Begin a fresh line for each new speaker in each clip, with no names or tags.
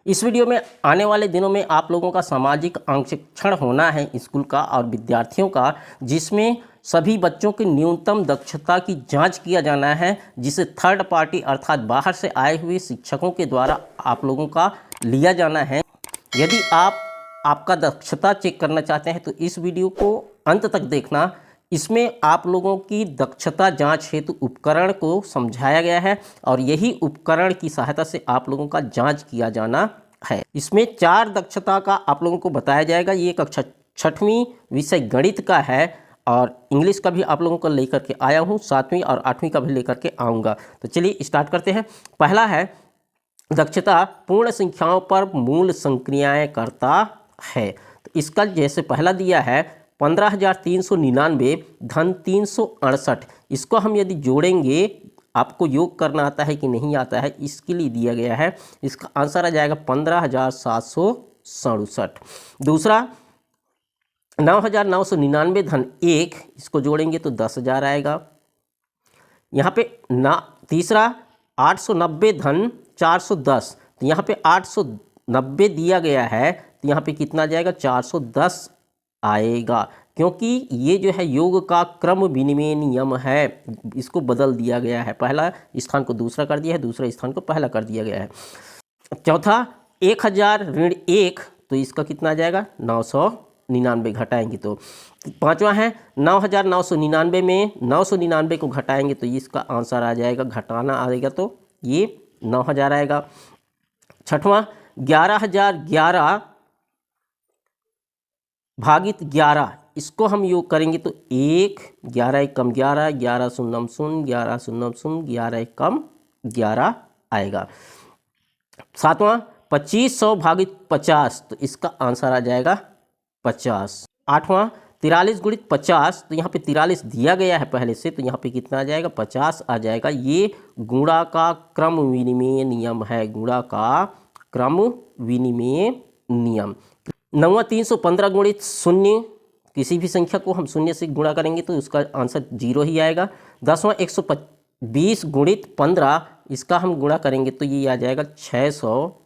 इस वीडियो में आने वाले दिनों में आप लोगों का सामाजिक अंकेक्षण होना है स्कूल का और विद्यार्थियों का, जिसमें सभी बच्चों की न्यूनतम दक्षता की जांच किया जाना है, जिसे थर्ड पार्टी अर्थात बाहर से आए हुए शिक्षकों के द्वारा आप लोगों का लिया जाना है। यदि आपका दक्षता चेक करना चाहते हैं तो इस वीडियो को अंत तक देखना। इसमें आप लोगों की दक्षता जांच हेतु उपकरण को समझाया गया है और यही उपकरण की सहायता से आप लोगों का जांच किया जाना है। इसमें 4 दक्षता का आप लोगों को बताया जाएगा। ये कक्षा 6वीं विषय गणित का है और इंग्लिश का भी आप लोगों को लेकर के आया हूँ, 7वीं और 8वीं का भी लेकर के आऊँगा। तो चलिए स्टार्ट करते हैं। पहला है दक्षता पूर्ण संख्याओं पर मूल संक्रियाएं करता है। तो इसका जैसे पहला दिया है 15,399 धन 368। इसको हम यदि जोड़ेंगे, आपको योग करना आता है कि नहीं आता है, इसके लिए दिया गया है। इसका आंसर आ जाएगा 15,767। दूसरा 9,999 धन 1, इसको जोड़ेंगे तो 10,000 आएगा। यहाँ पे तीसरा 890 धन 410, तो यहाँ पे 890 दिया गया है, तो यहाँ पे कितना जाएगा 410 आएगा, क्योंकि ये जो है योग का क्रम विनिमय नियम है, इसको बदल दिया गया है। पहला स्थान को दूसरा कर दिया है, दूसरे स्थान को पहला कर दिया गया है। चौथा 1000 ऋण 1, तो इसका कितना आ जाएगा 999, घटाएंगे तो। पांचवा है 9,999 में 999 को घटाएंगे तो इसका आंसर आ जाएगा, घटाना आएगा तो ये 9,000 आएगा। छठवां 11,011 भागित 11, इसको हम योग करेंगे तो 1, 11 एक कम 11, 11 शून्यम शून्य, 11 शून्यम शून्य, 11 एक कम 11 आएगा। सातवां 2500 भागित 50, तो इसका आंसर आ जाएगा 50। आठवां 43 गुणित 50, तो यहाँ पे 43 दिया गया है पहले से, तो यहाँ पे कितना आ जाएगा 50 आ जाएगा। ये गुणा का क्रम विनिमय नियम है, गुणा का क्रम विनिमय नियम। नौवां 315 गुणित 0, किसी भी संख्या को हम 0 से गुणा करेंगे तो उसका आंसर 0 ही आएगा। 10वां 120 गुणित 15, इसका हम गुणा करेंगे तो ये आ जाएगा 600।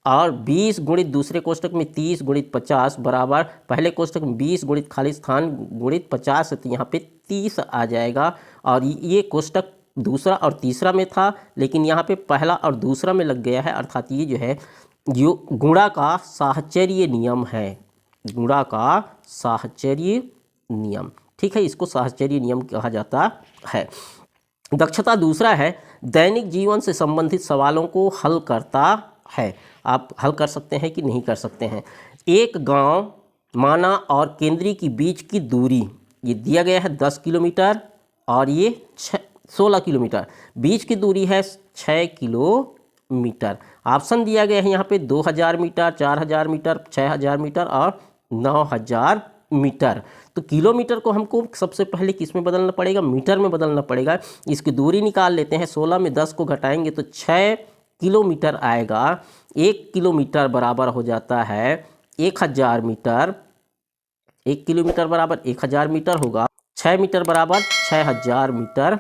और 20 गुणित दूसरे कोष्टक में 30 गुणित 50 बराबर पहले कोष्टक में 20 गुणित खाली स्थान गुणित 50, तो यहाँ पे 30 आ जाएगा। और ये कोष्टक दूसरा और तीसरा में था, लेकिन यहाँ पे पहला और दूसरा में लग गया है, अर्थात ये जो है गुणा का साहचर्य नियम है, गुणा का साहचर्य नियम। ठीक है, इसको साहचर्य नियम कहा जाता है। दक्षता दूसरा है दैनिक जीवन से संबंधित सवालों को हल करता है। आप हल कर सकते हैं कि नहीं कर सकते हैं। एक गांव माना और केंद्री के बीच की दूरी ये दिया गया है 10 किलोमीटर और ये 16 किलोमीटर, बीच की दूरी है 6 किलोमीटर। ऑप्शन दिया गया है यहाँ पे 2000 मीटर, 4000 मीटर, 6000 मीटर और 9000 मीटर। तो किलोमीटर को हमको सबसे पहले किस में बदलना पड़ेगा, मीटर में बदलना पड़ेगा। इसकी दूरी निकाल लेते हैं, 16 में 10 को घटाएंगे तो 6 किलोमीटर आएगा। 1 किलोमीटर बराबर हो जाता है 1000 मीटर। 1 किलोमीटर बराबर 1000 मीटर होगा। 6 मीटर बराबर 6000 मीटर।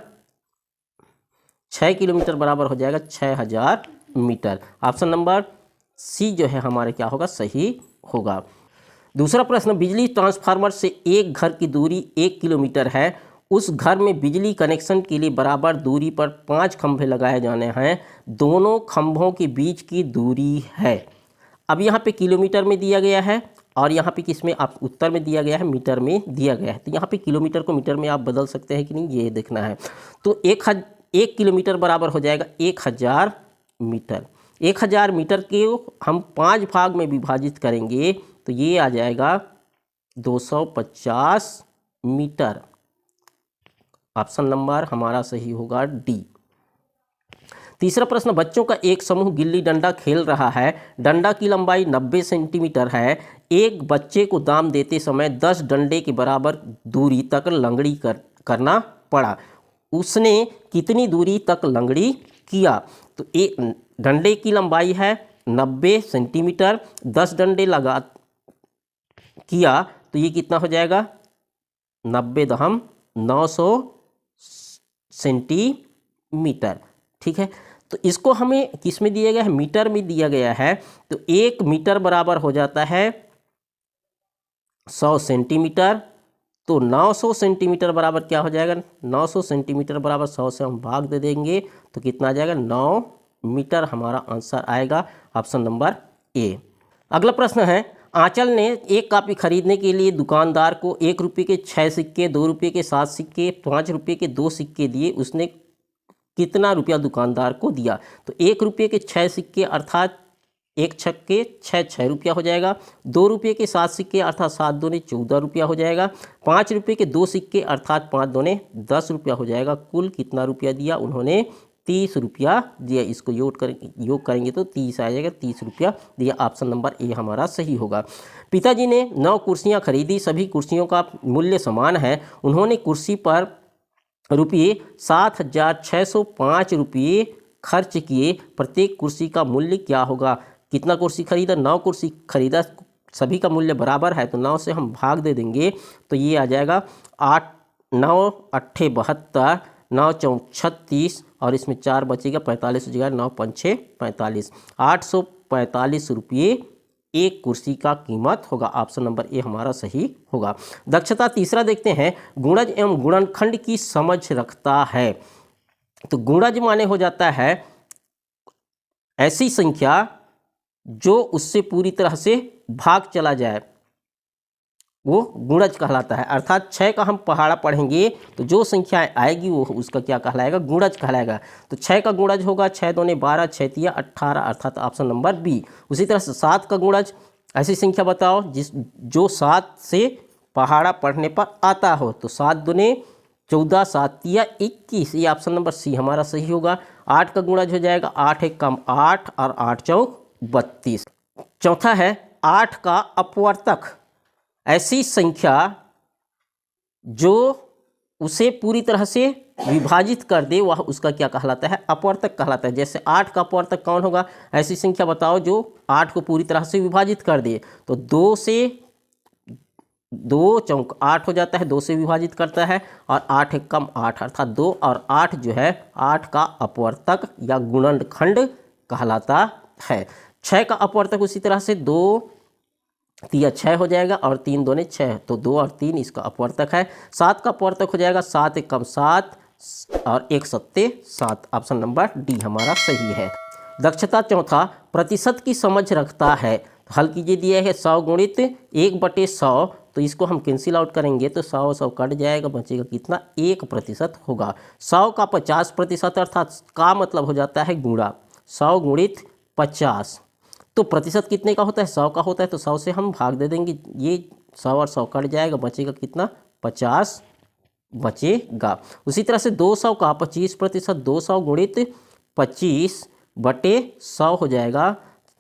6 किलोमीटर बराबर हो जाएगा 6000 मीटर। ऑप्शन नंबर सी जो है हमारे क्या होगा, सही होगा। दूसरा प्रश्न बिजली ट्रांसफार्मर से एक घर की दूरी 1 किलोमीटर है। उस घर में बिजली कनेक्शन के लिए बराबर दूरी पर 5 खंभे लगाए जाने हैं। दोनों खंभों के बीच की दूरी है। अब यहाँ पे किलोमीटर में दिया गया है और यहाँ पे किस में, आप उत्तर में दिया गया है मीटर में दिया गया है। तो यहाँ पे किलोमीटर को मीटर में आप बदल सकते हैं कि नहीं, ये देखना है। तो 1 किलोमीटर बराबर हो जाएगा 1000 मीटर। 1000 मीटर के हम 5 भाग में विभाजित करेंगे तो ये आ जाएगा 250 मीटर। ऑप्शन नंबर हमारा सही होगा डी। तीसरा प्रश्न बच्चों का एक समूह गिल्ली डंडा खेल रहा है। डंडा की लंबाई 90 सेंटीमीटर है। एक बच्चे को दाम देते समय 10 डंडे के बराबर दूरी तक लंगड़ी करना पड़ा। उसने कितनी दूरी तक लंगड़ी किया? तो एक डंडे की लंबाई है 90 सेंटीमीटर, 10 डंडे लगा किया तो ये कितना हो जाएगा 90 900 सेंटीमीटर। ठीक है, तो इसको हमें किस में दिया गया है, मीटर में दिया गया है। तो 1 मीटर बराबर हो जाता है 100 सेंटीमीटर। तो 900 सेंटीमीटर बराबर क्या हो जाएगा, 900 सेंटीमीटर बराबर 100 से हम भाग दे देंगे तो कितना आ जाएगा, 9 मीटर हमारा आंसर आएगा, ऑप्शन नंबर ए। अगला प्रश्न है, आंचल ने एक कॉपी खरीदने के लिए दुकानदार को 1 रुपये के 6 सिक्के, 2 रुपये के 7 सिक्के, 5 रुपये के 2 सिक्के दिए। उसने कितना रुपया दुकानदार को दिया। तो 1 रुपये के 6 सिक्के अर्थात 1 छक्के 6 रुपया हो जाएगा। 2 रुपये के 7 सिक्के अर्थात 7 दूने 14 रुपया हो जाएगा। 5 रुपये के 2 सिक्के अर्थात 5 दूने 10 रुपया हो जाएगा। कुल कितना रुपया दिया, उन्होंने 30 रुपया दिया। इसको योग करेंगे तो 30 आ जाएगा, 30 रुपया दिया। ऑप्शन नंबर ए हमारा सही होगा। पिताजी ने 9 कुर्सियां खरीदी, सभी कुर्सियों का मूल्य समान है। उन्होंने कुर्सी पर रुपये 7,605 रुपये खर्च किए, प्रत्येक कुर्सी का मूल्य क्या होगा। कितना कुर्सी खरीदा, 9 कुर्सी खरीदा, सभी का मूल्य बराबर है तो 9 से हम भाग दे देंगे तो ये आ जाएगा 8 9 8 72, 9 4 36 और इसमें 4 बचेगा 45 हो जाएगा, 9 5 6 45, 845 रुपये एक कुर्सी का कीमत होगा। ऑप्शन नंबर ए हमारा सही होगा। दक्षता तीसरा देखते हैं, गुणज एवं गुणनखंड की समझ रखता है। तो गुणज माने हो जाता है ऐसी संख्या जो उससे पूरी तरह से भाग चला जाए, वो गुणज कहलाता है। अर्थात 6 का हम पहाड़ा पढ़ेंगे तो जो संख्या आएगी वो उसका क्या कहलाएगा, गुणज कहलाएगा। तो 6 का गुणज होगा 6 दूने 12, 6 तिया 18 अर्थात ऑप्शन नंबर बी। उसी तरह से 7 का गुणज, ऐसी संख्या बताओ जो 7 से पहाड़ा पढ़ने पर आता हो। तो 7 दूने 14, 7 तिया 21, ये ऑप्शन नंबर सी हमारा सही होगा। 8 का गुणज हो जाएगा 8 1 कम 8 और 8 चौक 32। चौथा है 8 का अपवर्तक, ऐसी संख्या जो उसे पूरी तरह से विभाजित कर दे वह उसका क्या कहलाता है, अपवर्तक कहलाता है। जैसे 8 का अपवर्तक कौन होगा, ऐसी संख्या बताओ जो 8 को पूरी तरह से विभाजित कर दे। तो 2 से 2 चौक 8 हो जाता है, 2 से विभाजित करता है और 8 1 कम 8 अर्थात 2 और 8 जो है 8 का अपवर्तक या गुणनखंड कहलाता है। 6 का अपवर्तक उसी तरह से 2 तिया 6 हो जाएगा और 3 दूने 6, तो 2 और 3 इसका अपवर्तक है। 7 का अपवर्तक हो जाएगा 7 1 कम 7 और 1 7 7, ऑप्शन नंबर डी हमारा सही है। दक्षता चौथा, प्रतिशत की समझ रखता है। हल कीजिए, दिया है 100 गुणित 1/100, तो इसको हम कैंसिल आउट करेंगे तो 100 कट जाएगा, बचेगा कितना, 1% होगा। 100 का 50% अर्थात का मतलब हो जाता है गुणा, 100 गुणित 50, तो प्रतिशत कितने का होता है, 100 का होता है। तो 100 से हम भाग दे देंगे, ये 100 और 100 कट जाएगा, बचेगा कितना, 50 बचेगा। उसी तरह से 200 का 25%, 200 गुणित 25/100 हो जाएगा।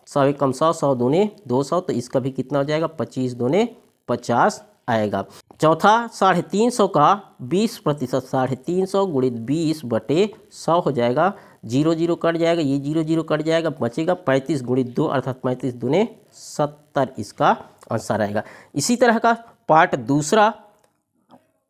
100 1 कम 100, 100 दूने 200, तो इसका भी कितना हो जाएगा, 25 दूने 50 आएगा। चौथा 350 का 20%, 350 गुणित 20/100 हो जाएगा। 0 0 कट जाएगा, ये 0 0 कट जाएगा, बचेगा 35 गुणित 2 अर्थात 35 दूने 70, इसका आंसर आएगा। इसी तरह का पार्ट दूसरा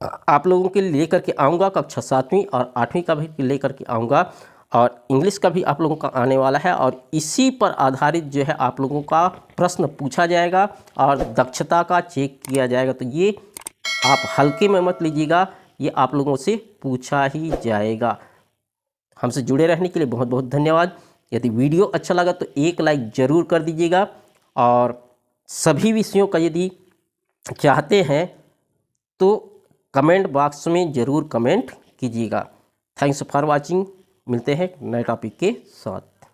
आप लोगों के लिए लेकर के आऊँगा, कक्षा 7वीं और 8वीं का भी लेकर के आऊँगा और इंग्लिश का भी आप लोगों का आने वाला है। और इसी पर आधारित जो है आप लोगों का प्रश्न पूछा जाएगा और दक्षता का चेक किया जाएगा। तो ये आप हल्के में मत लीजिएगा, ये आप लोगों से पूछा ही जाएगा। हमसे जुड़े रहने के लिए बहुत बहुत धन्यवाद। यदि वीडियो अच्छा लगा तो एक लाइक ज़रूर कर दीजिएगा और सभी विषयों का यदि चाहते हैं तो कमेंट बॉक्स में ज़रूर कमेंट कीजिएगा। Thanks for watching. मिलते हैं नए टॉपिक के साथ।